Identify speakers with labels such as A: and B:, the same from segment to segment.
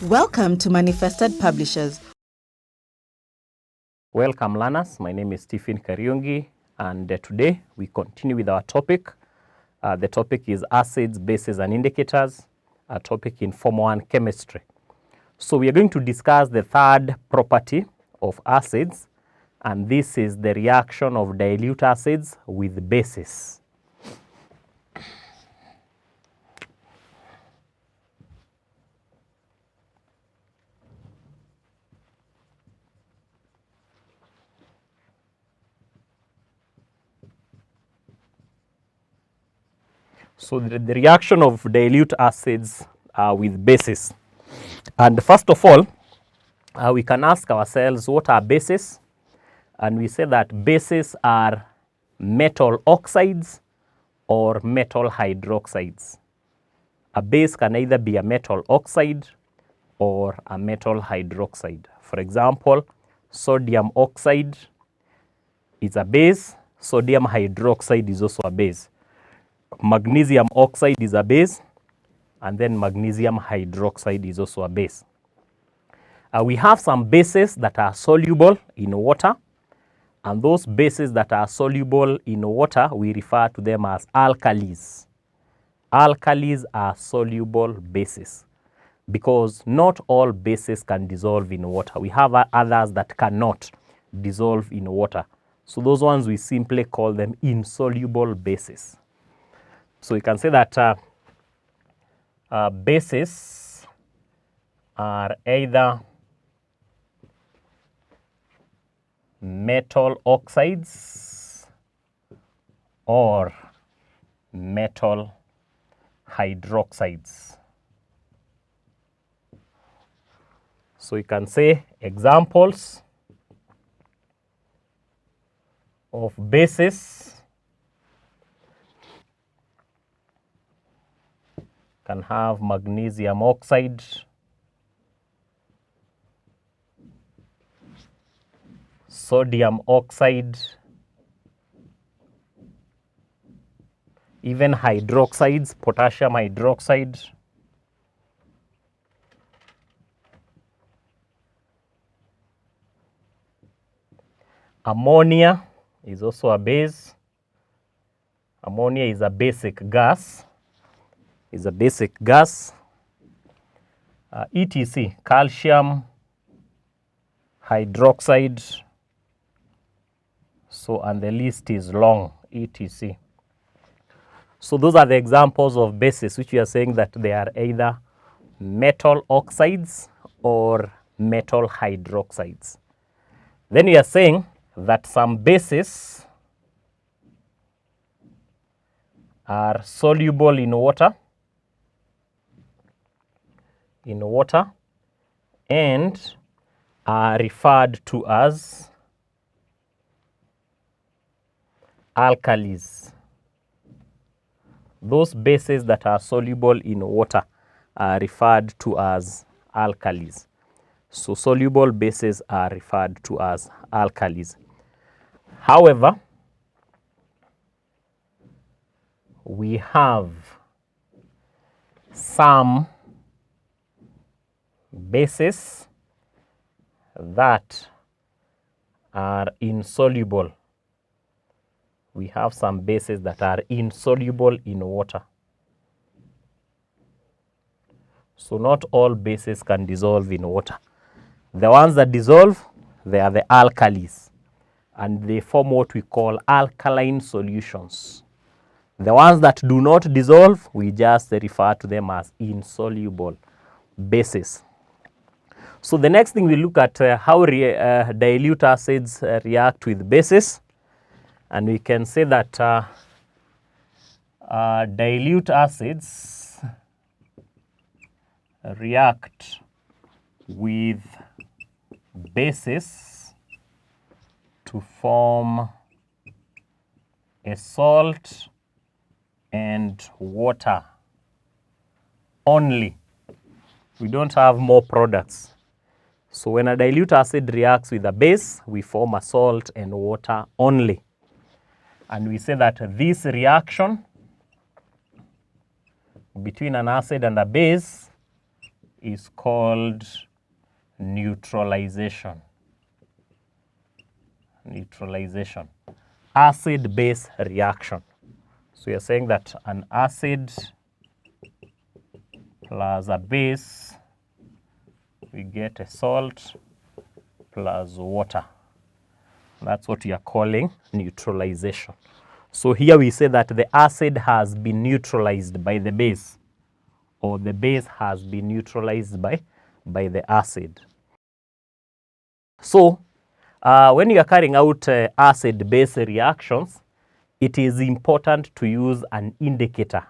A: Welcome to Manifested Publishers.
B: Welcome learners, my name is Stephen Kariungi and today we continue with our topic. The topic is acids, bases and indicators, a topic in Form 1 chemistry. So we are going to discuss the third property of acids, and this is the reaction of dilute acids with bases. So the reaction of dilute acids with bases. And first of all, we can ask ourselves, what are bases? And we say that bases are metal oxides or metal hydroxides. A base can either be a metal oxide or a metal hydroxide. For example, sodium oxide is a base, sodium hydroxide is also a base. Magnesium oxide is a base, and then magnesium hydroxide is also a base. We have some bases that are soluble in water, and those bases that are soluble in water, we refer to them as alkalis. Alkalis are soluble bases because not all bases can dissolve in water. We have others that cannot dissolve in water. So those ones we simply call them insoluble bases. So we can say that bases are either metal oxides or metal hydroxides. So you can say examples of bases can have magnesium oxide, sodium oxide, even hydroxides, potassium hydroxide, ammonia is also a base. Ammonia is a basic gas. ETC, calcium hydroxide. So, and the list is long, ETC. So those are the examples of bases which we are saying that they are either metal oxides or metal hydroxides. Then we are saying that some bases are soluble in water, and are referred to as alkalis. Those bases that are soluble in water are referred to as alkalis. So soluble bases are referred to as alkalis. However, we have some bases that are insoluble. We have some bases that are insoluble in water. So not all bases can dissolve in water. The ones that dissolve, they are the alkalis, and they form what we call alkaline solutions. The ones that do not dissolve, we just refer to them as insoluble bases. So the next thing we look at how dilute acids react with bases, and we can say that dilute acids react with bases to form a salt and water only. We don't have more products. So when a dilute acid reacts with a base, we form a salt and water only. And we say that this reaction between an acid and a base is called neutralization. Neutralization. Acid-base reaction. So you're saying that an acid plus a base, we get a salt plus water. That's what we are calling neutralization. So here we say that the acid has been neutralized by the base, or the base has been neutralized by the acid. So when you are carrying out acid-base reactions, it is important to use an indicator.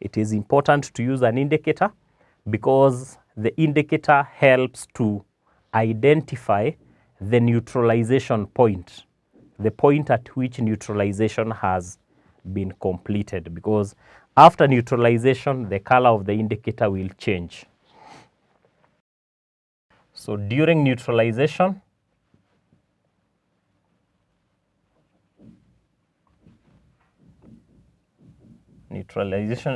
B: It is important to use an indicator because the indicator helps to identify the neutralization point, the point at which neutralization has been completed, because after neutralization, the color of the indicator will change. So during neutralization,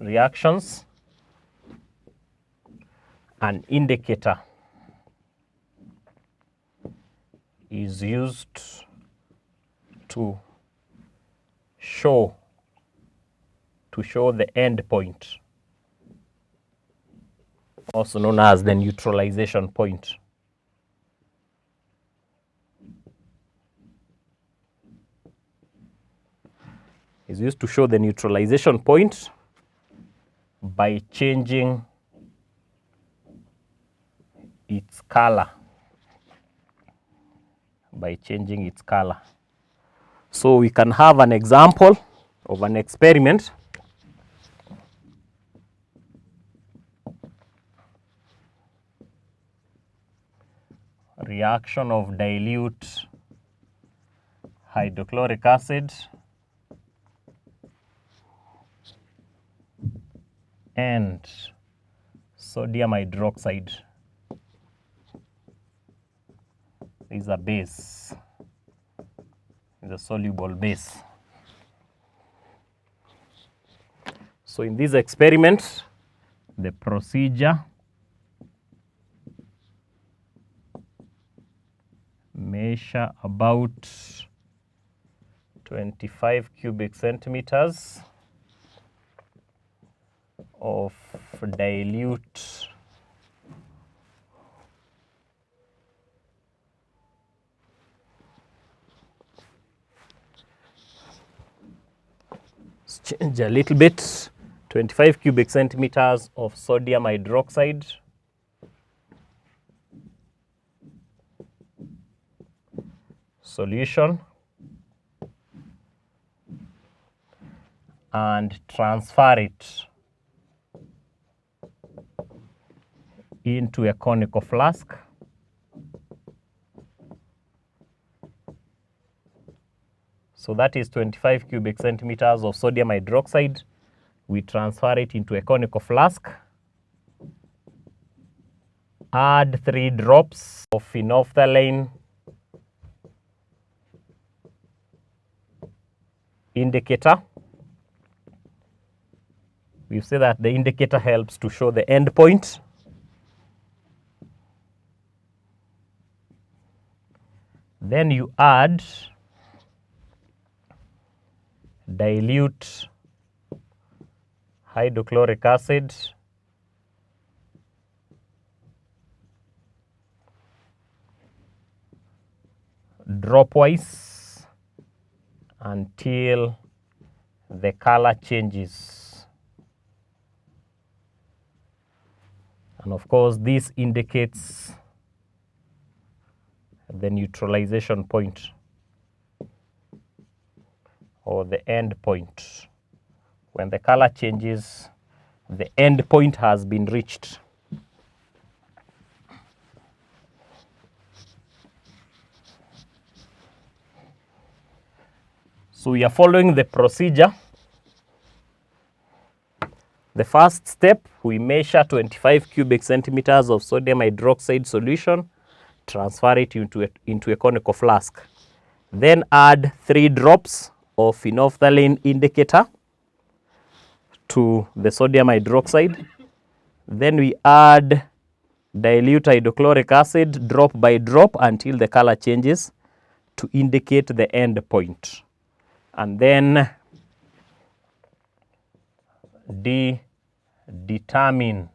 B: reactions, an indicator is used to show the end point, also known as the neutralization point. Is used to show the neutralization point by changing its color. So we can have an example of an experiment. Reaction of dilute hydrochloric acid and sodium hydroxide. Is a base, is a soluble base. So in this experiment, the procedure measure about 25 cubic centimeters of dilute change a little bit, 25 cubic centimeters of sodium hydroxide solution and transfer it into a conical flask. So that is 25 cubic centimeters of sodium hydroxide. We transfer it into a conical flask. Add 3 drops of phenolphthalein indicator. We say that the indicator helps to show the end point. Then you add dilute hydrochloric acid dropwise until the color changes. And of course, this indicates the neutralization point or the end point. When the color changes, the end point has been reached. So we are following the procedure. The first step, we measure 25 cubic centimeters of sodium hydroxide solution, transfer it into a conical flask. Then add 3 drops of phenolphthalein indicator to the sodium hydroxide. Then we add dilute hydrochloric acid drop by drop until the color changes to indicate the end point. And then determine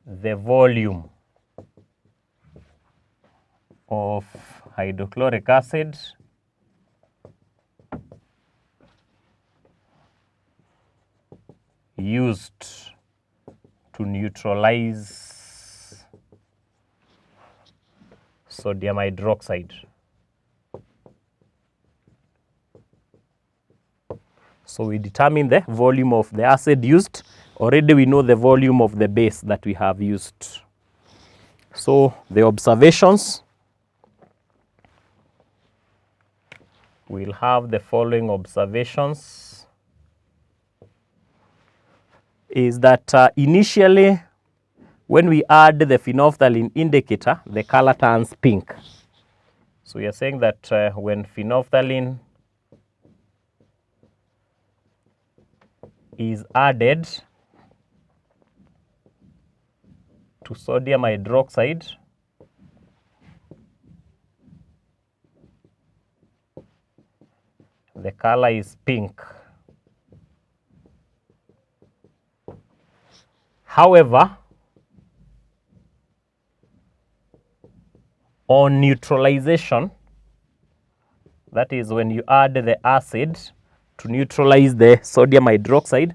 B: the volume of hydrochloric acid used to neutralize sodium hydroxide. So we determine the volume of the acid used. Already we know the volume of the base that we have used. So the observations, we'll have the following observations, is that initially when we add the phenolphthalein indicator, the color turns pink. So we are saying that when phenolphthalein is added to sodium hydroxide, the color is pink. However, on neutralization, that is when you add the acid to neutralize the sodium hydroxide,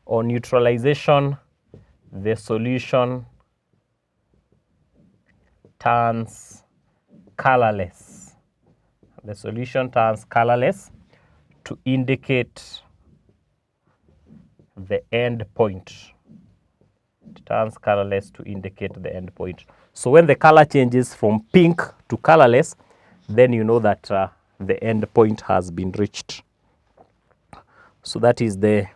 B: on neutralization, the solution turns colorless. The solution turns colorless to indicate the end point. It turns colorless to indicate the end point. So when the color changes from pink to colorless, then you know that the end point has been reached. So that is the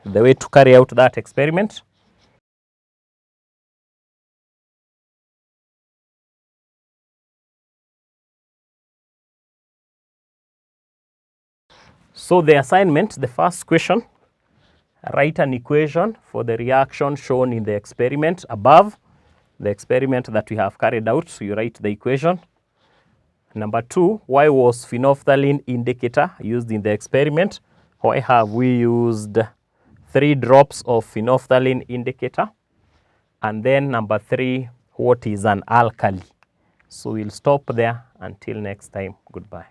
B: way to carry out that experiment. So the assignment, the first question, write an equation for the reaction shown in the experiment above, the experiment that we have carried out. So you write the equation. Number 2, why was phenolphthalein indicator used in the experiment? Why have we used 3 drops of phenolphthalein indicator? And then number 3, what is an alkali? So we'll stop there until next time. Goodbye.